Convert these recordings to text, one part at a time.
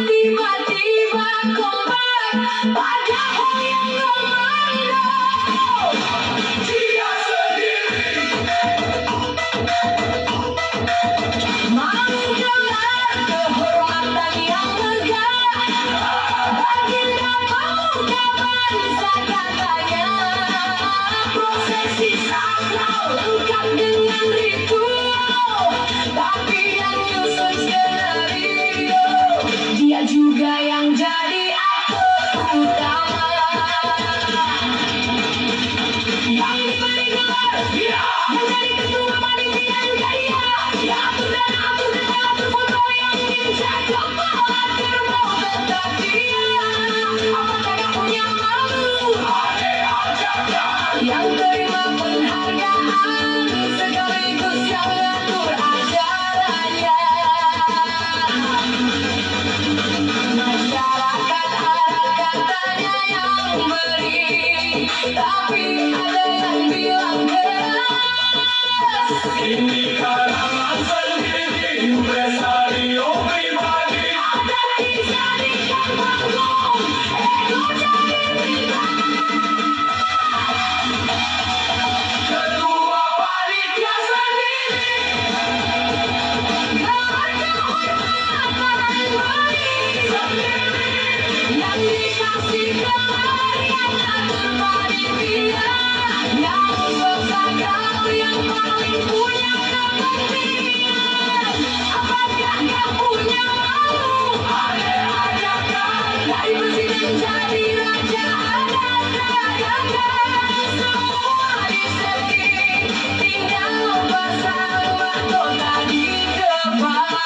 tiba-tiba kompak pada hal yang komando. Dia sendiri mau gelar kehormatan yang megah. Baginda pemuda bangsa katanya. Prosesi sakral lengkap dengan ritual, tapi yang nyusun skenario dia juga yang jadi aktor utama. Yang diberi gelar dia, yang jadi ketua panitia juga dia. Dia atur dan atur foto yang injak kepala kerbau tetap dia. Apakah gak punya malu? Yang terima penghargaan sekaligus yang ngatur acaranya. Masyarakat ada katanya yang beri, tapi ada yang bilang keras. Ini karangan sendiri, impresario pribadi. Ada kisah di panggung, ego jadi pribadi. Ketua panitia sendiri, gelar kehormatan bagi sendiri. Yang dikasih gelar yang ngatur panitia, yang usut sakral yang paling punya kepentingan. Apakah gak punya malu? Ada aja kan, dari presiden jadi raja ada keragaman. Semua disetting, tinggal pasang mahkota di depan.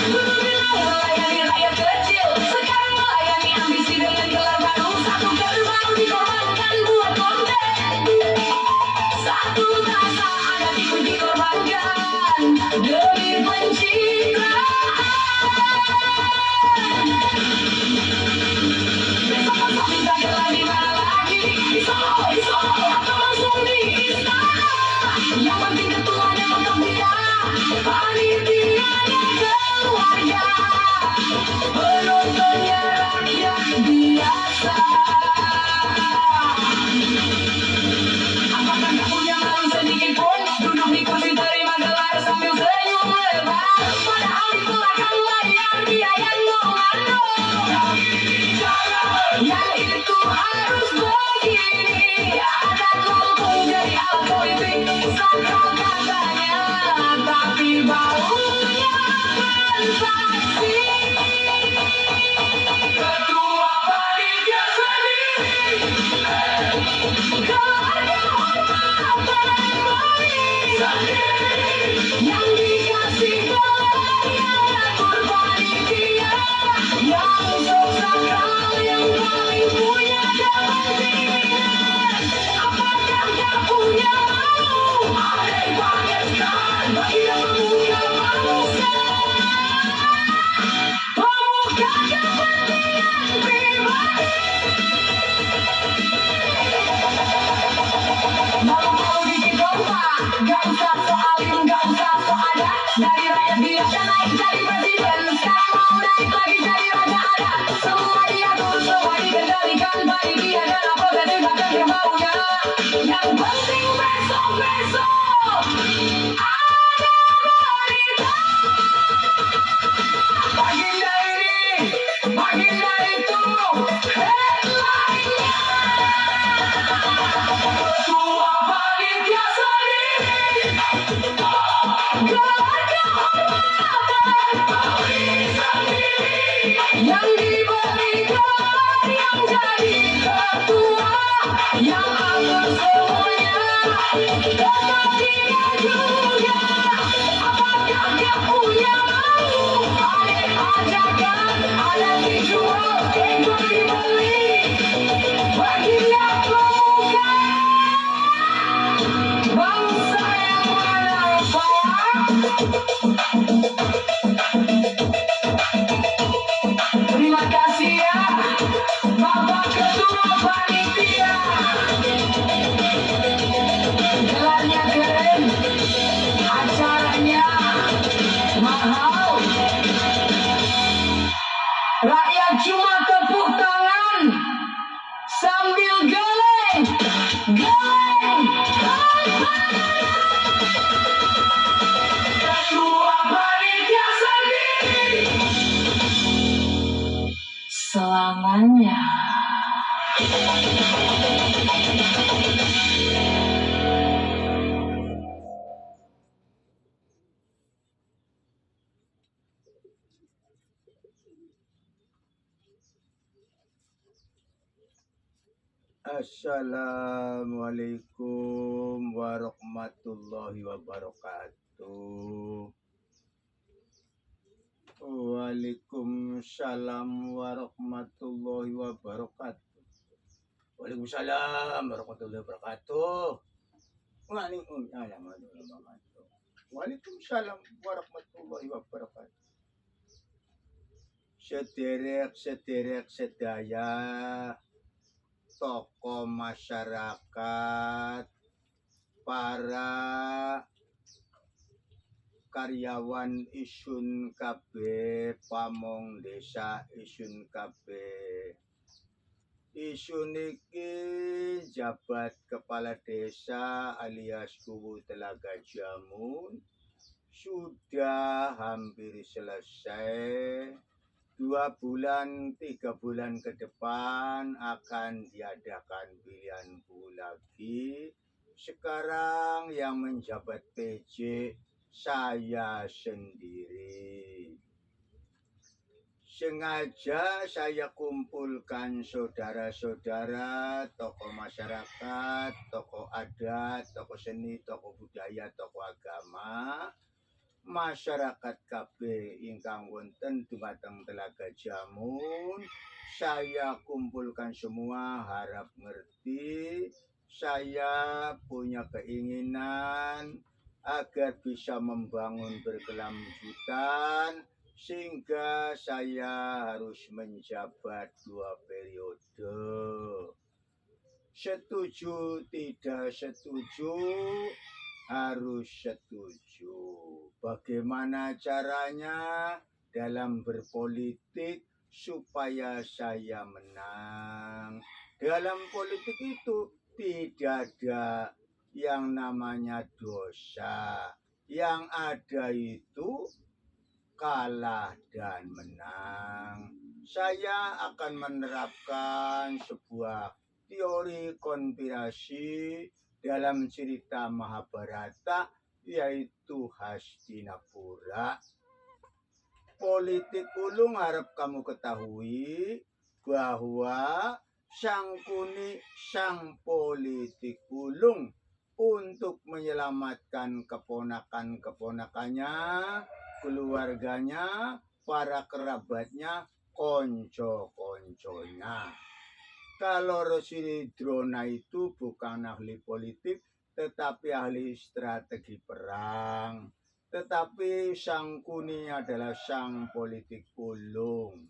Dulu bilang melayani rakyat kecil, sekarang melayani ambisi dengan gelar baru. Satu gerbang dikorbankan buat konten, satu rasa adat ikut dikorbankan demi pencitraan. Besok besok minta gelar di mana lagi? Di Solo, atau langsung di istana. Yang penting ketuanya tetap dia, panitianya keluarga, penontonnya rakyat biasa. Apakah gak punya malu sedikit pun? Duduk di kursi terima gelar sambil senyum lebar. Padahal di belakang layar dia yang komando. Yang ini jangan, yang itu harus begini. Adat Lampung jadi alat politik, sakral katanya, tapi baunya transaksi. Ketua panitia sendiri, gelar kehormatan bagi sendiri. Yang dikasih gelar yang ngatur panitia, yang usut sakral yang paling punya kepentingan. Apakah gak punya malu? Aneh banget kan, bagi yang pemuda bangsa. Assalamualaikum warahmatullahi wabarakatuh. Waalaikumsalam warahmatullahi wabarakatuh. Waalaikumsalam warahmatullahi wabarakatuh. Waalaikumsalam warahmatullahi wabarakatuh. Sederek sedaya tokoh masyarakat, para karyawan isun kabeh, pamong desa isun kabeh. Isun iki jabat kepala desa alias Kuwu Telaga Jamun sudah hampir selesai. 2 bulan, 3 bulan ke depan akan diadakan pilihan lagi. Sekarang yang menjabat PJ saya sendiri. Sengaja saya kumpulkan saudara-saudara, tokoh masyarakat, tokoh adat, tokoh seni, tokoh budaya, tokoh agama, masyarakat kabeh ingkang wonten dumateng Telaga Jamun. Saya kumpulkan semua, harap ngerti. Saya punya keinginan agar bisa membangun berkelanjutan, sehingga saya harus menjabat 2 periode. Setuju tidak setuju, harus setuju. Bagaimana caranya dalam berpolitik supaya saya menang? Dalam politik itu tidak ada yang namanya dosa. Yang ada itu kalah dan menang. Saya akan menerapkan sebuah teori konspirasi dalam cerita Mahabharata, yaitu Hastinapura. Politik ulung harap kamu ketahui bahwa sang Kuni, sang politik ulung, untuk menyelamatkan keponakan-keponakannya, keluarganya, para kerabatnya, konco-konconya. Kalau Rosidrona itu bukan ahli politik, tetapi ahli strategi perang. Tetapi sang Kuni adalah sang politik ulung.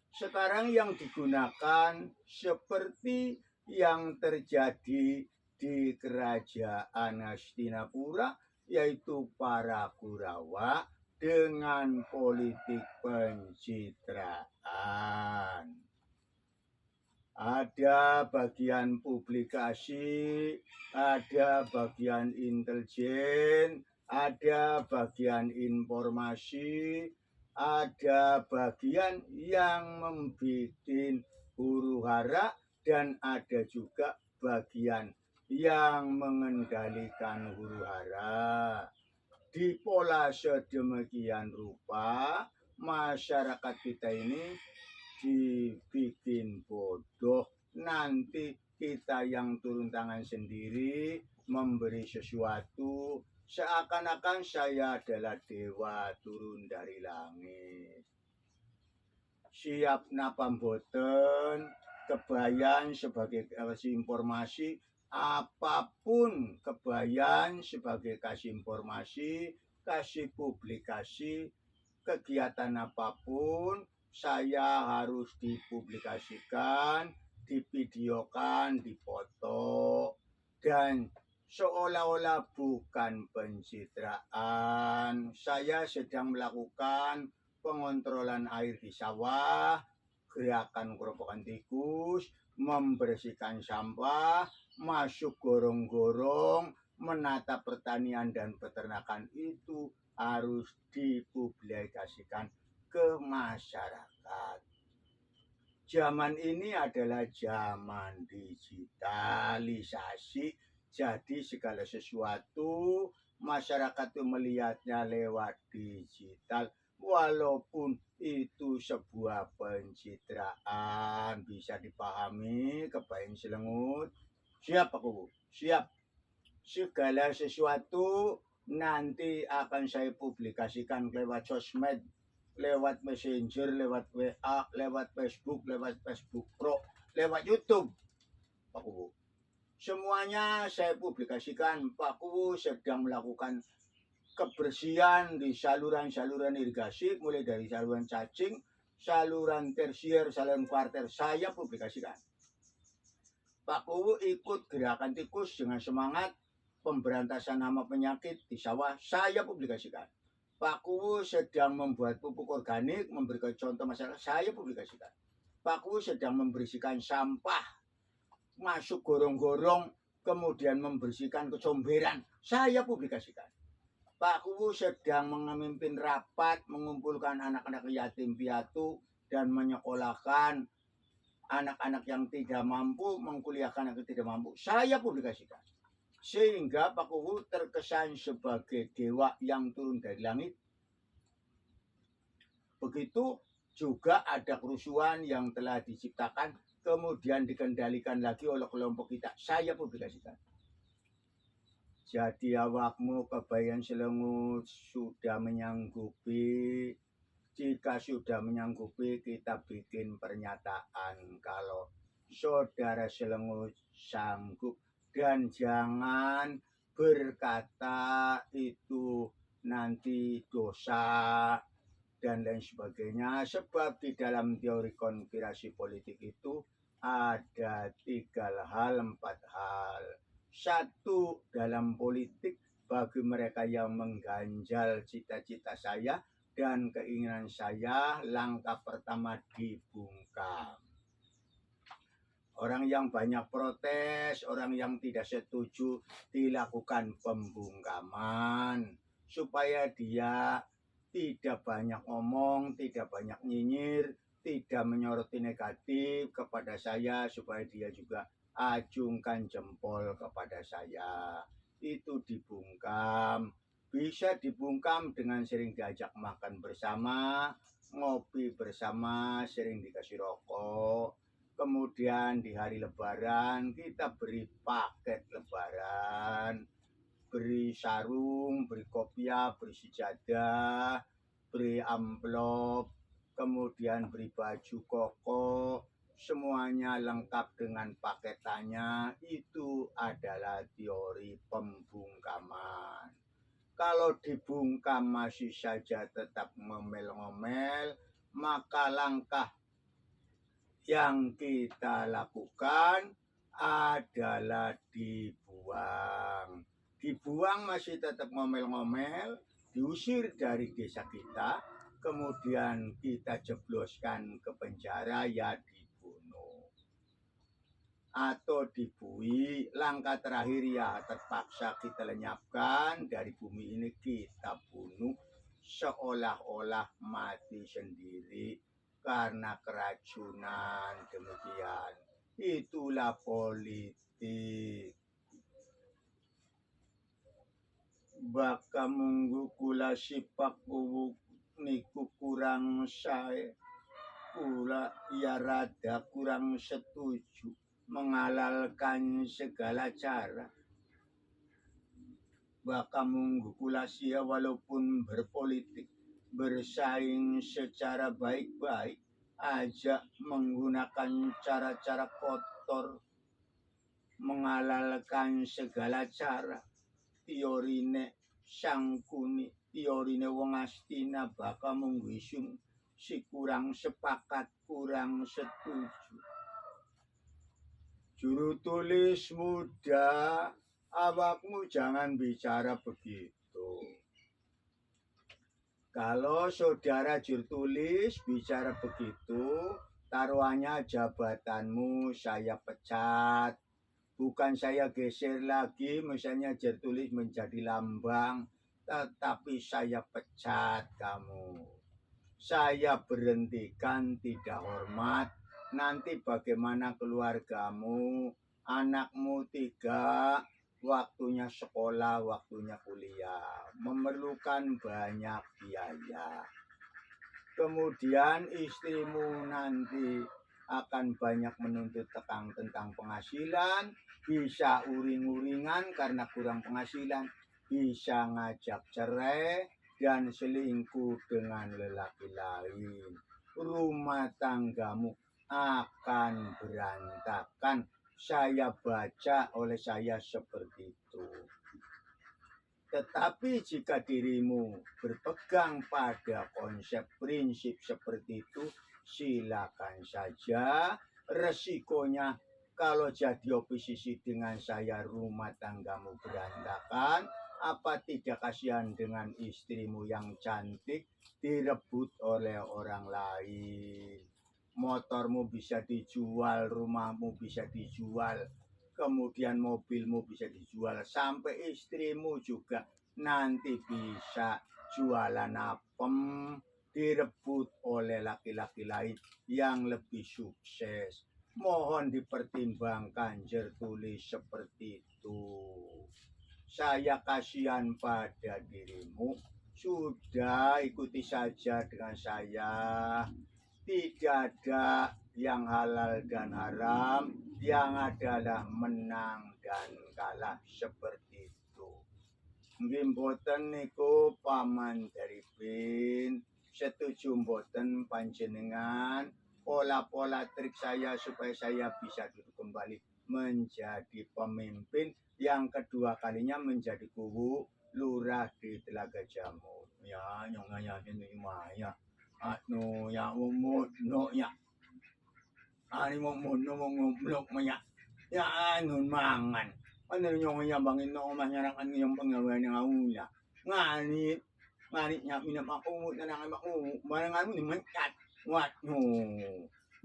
Sekarang yang digunakan seperti yang terjadi di kerajaan Hastinapura, yaitu para Kurawa dengan politik pencitraan. Ada bagian publikasi, ada bagian intelijen, ada bagian informasi, ada bagian yang membikin huru-hara, dan ada juga bagian yang mengendalikan huru-hara. Dipola sedemikian rupa, masyarakat kita ini dibikin bodoh. Nanti kita yang turun tangan sendiri memberi sesuatu, seakan-akan saya adalah dewa turun dari langit. Siap napa mboten, kebayan sebagai kasih informasi, apapun kebayan sebagai kasih informasi, kasih publikasi, kegiatan apapun saya harus dipublikasikan, divideokan, dipoto, dan seolah-olah bukan pencitraan. Saya sedang melakukan pengontrolan air di sawah, gerakan kerobokan tikus, membersihkan sampah, masuk gorong-gorong, menata pertanian dan peternakan, itu harus dipublikasikan ke masyarakat. Zaman ini adalah zaman digitalisasi, jadi segala sesuatu masyarakat itu melihatnya lewat digital, walaupun itu sebuah pencitraan, bisa dipahami, kebayang selengut. Siap aku, siap. Segala sesuatu nanti akan saya publikasikan lewat sosmed, lewat Messenger, lewat WA, lewat Facebook Pro, lewat YouTube. Pak Kubu. Semuanya saya publikasikan. Pak Kubu sedang melakukan kebersihan di saluran-saluran irigasi, mulai dari saluran cacing, saluran tersier, saluran kuarter. Saya publikasikan. Pak Kubu ikut gerakan tikus dengan semangat pemberantasan hama penyakit di sawah. Saya publikasikan. Pak Kuwu sedang membuat pupuk organik, memberikan contoh masyarakat, saya publikasikan. Pak Kuwu sedang membersihkan sampah, masuk gorong-gorong, kemudian membersihkan kecomberan, saya publikasikan. Pak Kuwu sedang memimpin rapat, mengumpulkan anak-anak yatim piatu, dan menyekolahkan anak-anak yang tidak mampu, mengkuliahkan anak yang tidak mampu, saya publikasikan. Sehingga Pak Kuwu terkesan sebagai dewa yang turun dari langit. Begitu juga ada kerusuhan yang telah diciptakan, kemudian dikendalikan lagi oleh kelompok kita. Saya publikasikan. Jadi awakmu kebayang selengut sudah menyanggupi. Jika sudah menyanggupi, kita bikin pernyataan kalau saudara selengut sanggup. Dan jangan berkata itu nanti dosa dan lain sebagainya. Sebab di dalam teori konspirasi politik itu ada 3 hal, 4 hal. 1, dalam politik bagi mereka yang mengganjal cita-cita saya dan keinginan saya, langkah pertama dibungkam. Orang yang banyak protes, orang yang tidak setuju, dilakukan pembungkaman supaya dia tidak banyak ngomong, tidak banyak nyinyir, tidak menyoroti negatif kepada saya, supaya dia juga acungkan jempol kepada saya. Itu dibungkam. Bisa dibungkam dengan sering diajak makan bersama, ngopi bersama, sering dikasih rokok. Kemudian di hari lebaran kita beri paket lebaran, beri sarung, beri kopiah, beri sejadah, beri amplop, kemudian beri baju koko, semuanya lengkap dengan paketannya. Itu adalah teori pembungkaman. Kalau dibungkam masih saja tetap ngomel-ngomel, maka langkah yang kita lakukan adalah dibuang. Dibuang masih tetap ngomel-ngomel, diusir dari desa kita, kemudian kita jebloskan ke penjara, ya dibunuh. Atau dibui, langkah terakhir ya terpaksa kita lenyapkan dari bumi ini, kita bunuh seolah-olah mati sendiri karena keracunan. Demikian, itulah politik. Baka munggu kula sipak uwuk niku kurang saya, kula ya rada kurang setuju menghalalkan segala cara. Baka munggu kula sia walaupun berpolitik, bersaing secara baik-baik aja menggunakan cara-cara kotor, menghalalkan segala cara. Teorine sangkuni, teorine wong Astina, baka mengwisung si kurang sepakat, kurang setuju. Juru tulis muda, awakmu jangan bicara begitu. Kalau saudara juru tulis bicara begitu, taruhannya jabatanmu saya pecat. Bukan saya geser lagi, misalnya juru tulis menjadi lambang, tetapi saya pecat kamu. Saya berhentikan, tidak hormat, nanti bagaimana keluargamu, anakmu 3, waktunya sekolah, waktunya kuliah, memerlukan banyak biaya. Kemudian istrimu nanti akan banyak menuntut tentang penghasilan, bisa uring-uringan karena kurang penghasilan, bisa ngajak cerai dan selingkuh dengan lelaki lain. Rumah tanggamu akan berantakan. Saya baca oleh saya seperti itu. Tetapi jika dirimu berpegang pada konsep prinsip seperti itu, silakan saja. Resikonya kalau jadi oposisi dengan saya rumah tanggamu berantakan, apa tidak kasihan dengan istrimu yang cantik direbut oleh orang lain. Motormu bisa dijual, rumahmu bisa dijual, kemudian mobilmu bisa dijual, sampai istrimu juga nanti bisa jualan apem direbut oleh laki-laki lain yang lebih sukses. Mohon dipertimbangkan tertulis seperti itu. Saya kasihan pada dirimu. Sudah ikuti saja dengan saya. Tidak ada yang halal dan haram, yang adalah menang dan kalah seperti itu. Nggih mboten niku paman dari bin, setuju mboten panjenengan pola-pola trik saya supaya saya bisa duduk kembali menjadi pemimpin yang kedua kalinya menjadi kubu lurah di Telaga Jamur. Ya, nyonganya ini maya. Anu ya umut no ya. Ani mo no maya. Ya anu mangan. Ano nyonganya bangin no manyarangan yung pangawan ng aula. Ngani nya minamakumot na nang makumot. Marangan mo ni mankat. Wat no.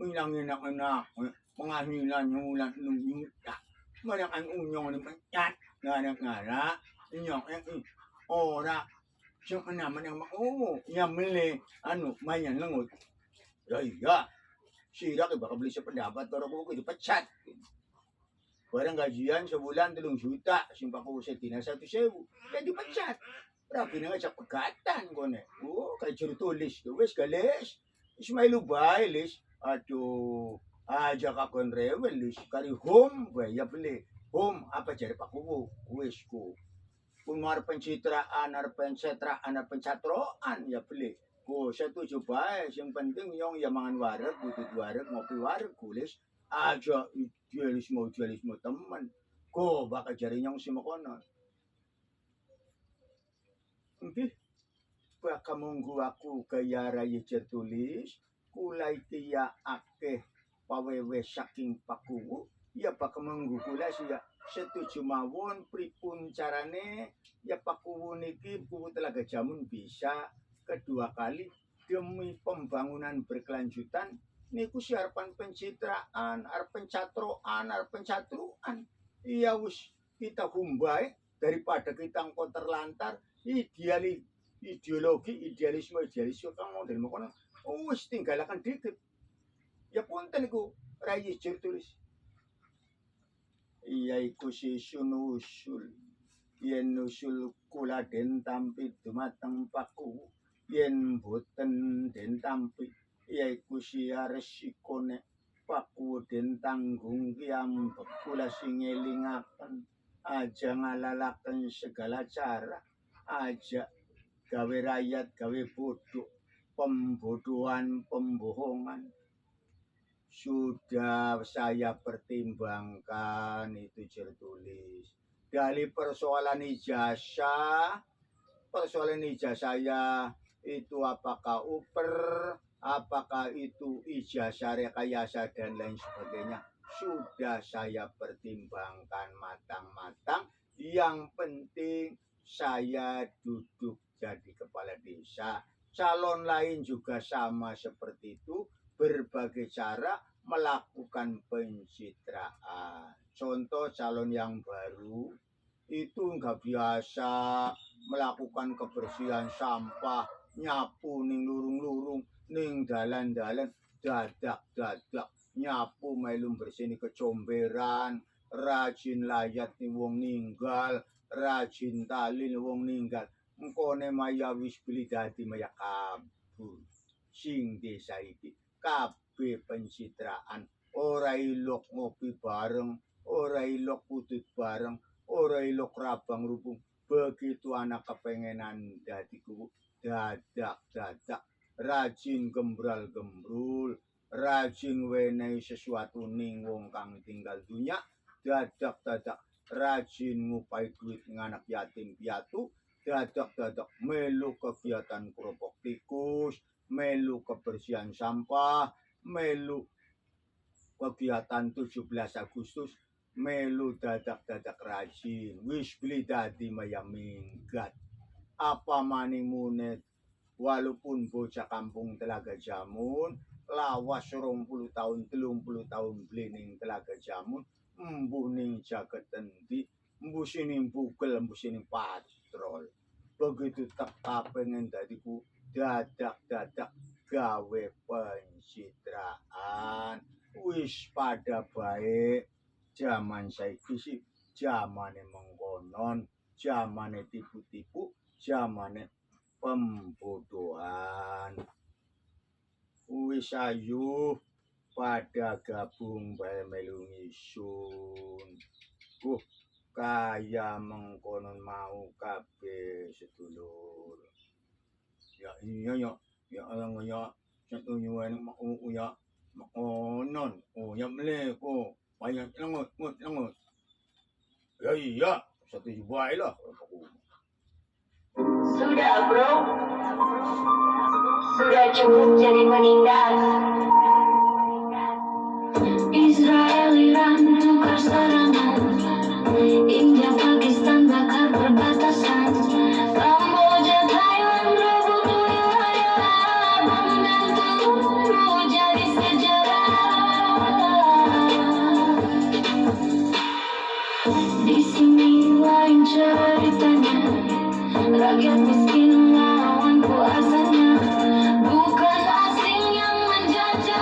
Minangin ako na mga hilan yung ulan nung yuta. Marangan unyong ni mankat. Ngana. Inyong ora. Siya naman ang makumo. Yamili, mayan langot. Ya, sira kay baka beli sa pendapat, pero ko ito patsat. Parang gajian sebulan 3 juta, simpa ko sa tina 1,000. Kaya di patsat. Rapi na nga sa pagkatan ko na. Kaya tulis ko, wes galis. Ismail Ubay, lis. Ato, aja ka kon rewel, lis. Kari home, ya beli. Home, apa jari pakubo, wes ko. Kung harapan citraan, harapan setraan, harapan catroan, ya beli. Ko, saya tuju bae, yang penting yung yamangan wareg, butut wareg, ngopi wareg, kulis. Aja idealisme teman. Ko, baka jari nyong simakonon. Hindi, baka munggu aku kaya raya tulis, kulay tiya ake pawewe saking pakuwo, ya baka munggu kulay siya. Setuju mawon pripun carane ya pakuwu niki kuwu Telaga Jamur bisa kedua kali demi pembangunan berkelanjutan niku si harapan pencitraan, harapan catroan, harapan catruan. Iya wis kita humbai daripada kita engkau terlantar idealisme kang model mokono wis tinggalakan dikit. Ya punten niku raya tulis. Iya iku sisun usul. Yen usul kula den tampi dumateng paku. Yen boten den tampi. Iya iku sia resikone paku den tanggung kiambek kula sing elingaken. Aja ngalalaken segala cara. Aja gawe rakyat, gawe bodoh. Pembodohan, pembohongan. Sudah saya pertimbangkan itu tertulis. Dari persoalan ijazah saya itu apakah uper, apakah itu ijazah rekayasa dan lain sebagainya. Sudah saya pertimbangkan matang-matang. Yang penting saya duduk jadi kepala desa. Calon lain juga sama seperti itu. Berbagai cara melakukan pencitraan. Contoh calon yang baru itu nggak biasa melakukan kebersihan sampah, nyapu ning lurung-lurung, ning dalan-dalan, dadak nyapu melu bersini kecomberan, rajin layat ni wong ninggal, rajin tali ni wong ninggal. Engkone maya wis beli dadi maya kabur. Sing desa iki kabeh pencitraan, ora ilok ngopi bareng, ora ilok putut bareng, ora ilok rabang rubung. Begitu anak kepengenan dadi kubu, dadak rajin gembral-gembrul, rajin wenehi sesuatu ning wong kang tinggal dunya, dadak rajin ngupai duit nganak yatim piatu, dadak melu kegiatan keropok tikus, melu kebersihan sampah, melu kegiatan 17 Agustus, melu dadak rajin, wis beli dadi maya minggat. Apa maning munet, walaupun bocah kampung Telaga Jamun, lawas 20 tahun, 30 tahun beli ning Telaga Jamun, embuh ning jaket endi, embuh sini bugel, embuh sini patrol. Begitu teka pengen dadiku, dadak gawe pencitraan. Wis pada baik, zaman saiki sih zamane mengkonon, zamane tipu-tipu, zamane pembodohan. Wis ayo pada gabung bae melu ngisun. Kaya mengkonon mau kabeh sedulur. Ya iya ya orang ya satu nyuwen ya makonon. Oh ya mele ko banyak lengut. Ya iya satu bae lah. Sudah bro, sudah cukup jadi meninggal. Israel Iran tukar serangan, India Pakistan bakar perbatasan, Kamboja Thailand rebut wilayah, bom dan peluru jadi sejarah. Di sini lain ceritanya, rakyat miskin lawan kuasanya, bukan asing yang menjajah.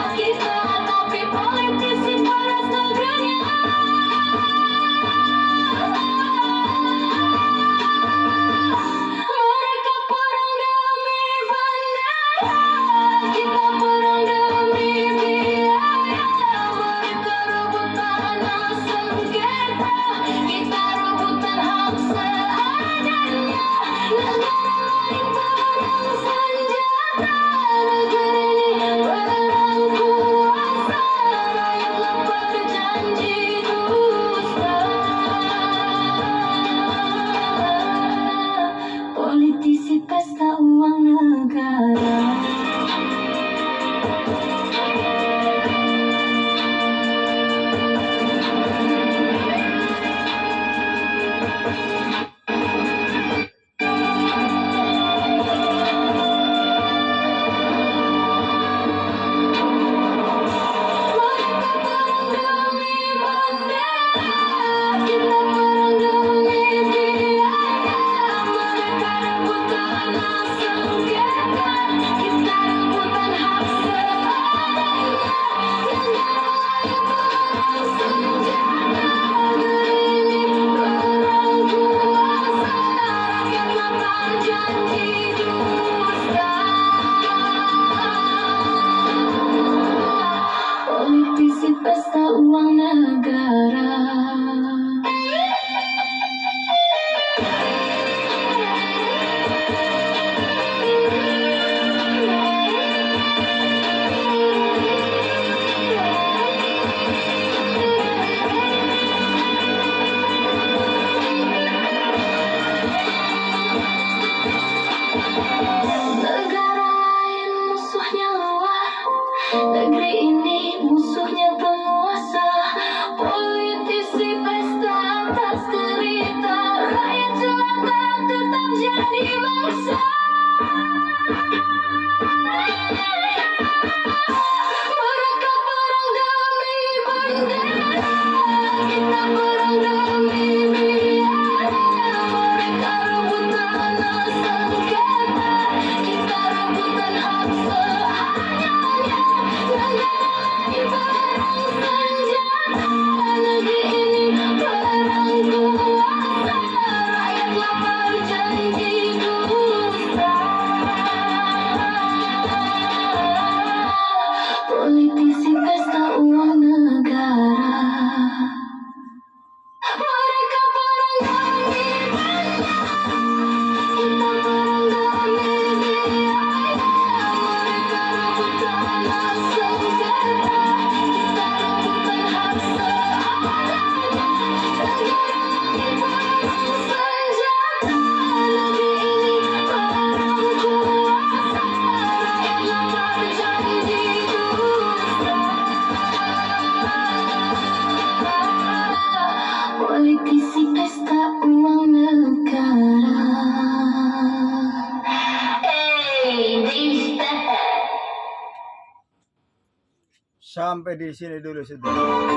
Sampai di sini dulu sudah.